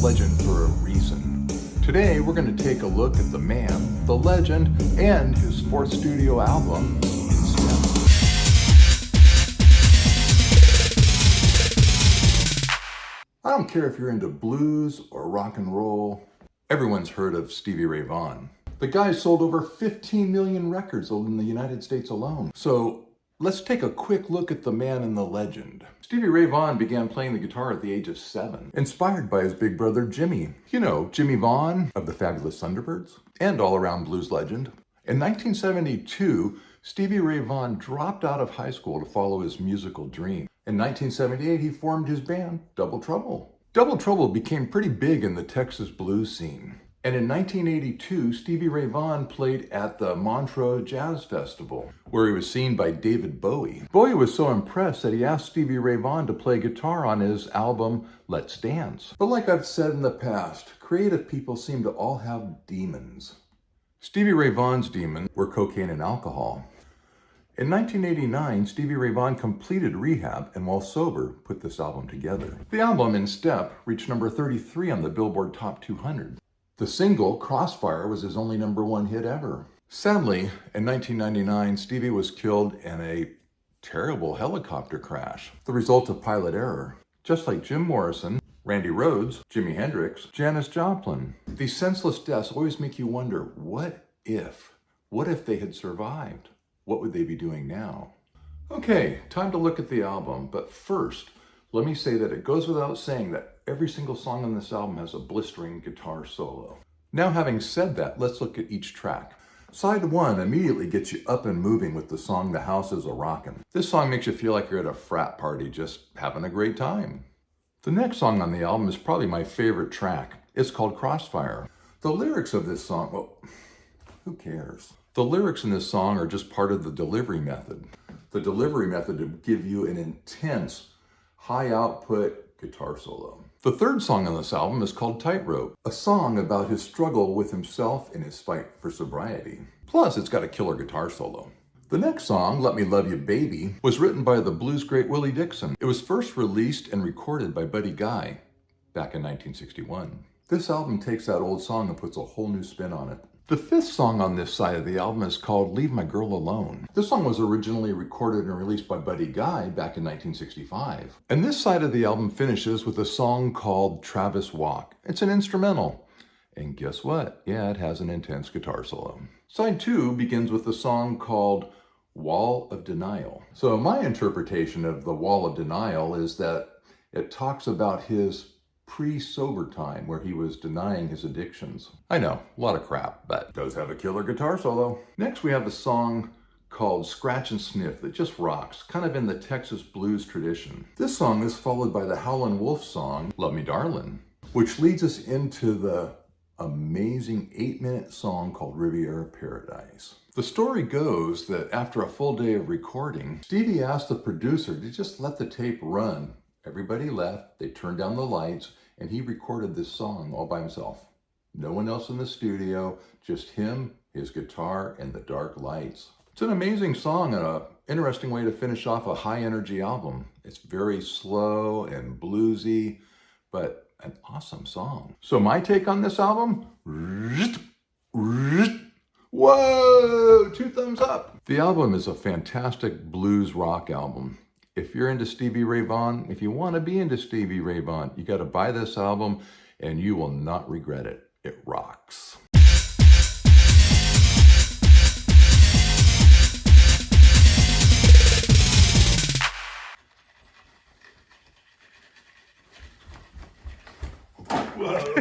legend for a reason. Today we're going to take a look at the man, the legend, and his fourth studio album, I don't care if you're into blues or rock and roll, everyone's heard of Stevie Ray Vaughan. The guy sold over 15 million records in the United States alone. So let's take a quick look at the man and the legend. Stevie Ray Vaughan began playing the guitar at the age of 7, inspired by his big brother Jimmy. You know, Jimmy Vaughan of the Fabulous Thunderbirds and all-around blues legend. In 1972, Stevie Ray Vaughan dropped out of high school to follow his musical dream. In 1978, he formed his band, Double Trouble. Double Trouble became pretty big in the Texas blues scene. And in 1982, Stevie Ray Vaughan played at the Montreux Jazz Festival, where he was seen by David Bowie. Bowie was so impressed that he asked Stevie Ray Vaughan to play guitar on his album, Let's Dance. But like I've said in the past, creative people seem to all have demons. Stevie Ray Vaughan's demons were cocaine and alcohol. In 1989, Stevie Ray Vaughan completed rehab and while sober, put this album together. The album, In Step, reached number 33 on the Billboard Top 200. The single, Crossfire, was his only #1 hit ever. Sadly, in 1999, Stevie was killed in a terrible helicopter crash, the result of pilot error. Just like Jim Morrison, Randy Rhoads, Jimi Hendrix, Janis Joplin. These senseless deaths always make you wonder, what if? What if they had survived? What would they be doing now? Okay, time to look at the album, but first, let me say that it goes without saying that every single song on this album has a blistering guitar solo. Now having said that, let's look at each track. Side 1 immediately gets you up and moving with the song The House Is A-Rockin'. This song makes you feel like you're at a frat party just having a great time. The next song on the album is probably my favorite track. It's called Crossfire. The lyrics of this song, well, who cares? The lyrics in this song are just part of the delivery method. The delivery method to give you an intense, high output guitar solo. The third song on this album is called Tightrope, a song about his struggle with himself and his fight for sobriety. Plus, it's got a killer guitar solo. The next song, Let Me Love You Baby, was written by the blues great Willie Dixon. It was first released and recorded by Buddy Guy back in 1961. This album takes that old song and puts a whole new spin on it. The fifth song on this side of the album is called Leave My Girl Alone. This song was originally recorded and released by Buddy Guy back in 1965. And this side of the album finishes with a song called Travis Walk. It's an instrumental. And guess what? Yeah, it has an intense guitar solo. Side 2 begins with a song called Wall of Denial. So my interpretation of the Wall of Denial is that it talks about his pre-sober time where he was denying his addictions. I know, a lot of crap, but it does have a killer guitar solo. Next we have a song called Scratch and Sniff that just rocks, kind of in the Texas blues tradition. This song is followed by the Howlin' Wolf song, Love Me Darlin', which leads us into the amazing 8-minute song called Riviera Paradise. The story goes that after a full day of recording, Stevie asked the producer to just let the tape run. Everybody left, they turned down the lights, and he recorded this song all by himself. No one else in the studio, just him, his guitar, and the dark lights. It's an amazing song and an interesting way to finish off a high-energy album. It's very slow and bluesy, but an awesome song. So my take on this album? Whoa! 2 thumbs up! The album is a fantastic blues rock album. If you're into Stevie Ray Vaughan, if you want to be into Stevie Ray Vaughan, you got to buy this album and you will not regret it. It rocks. Whoa.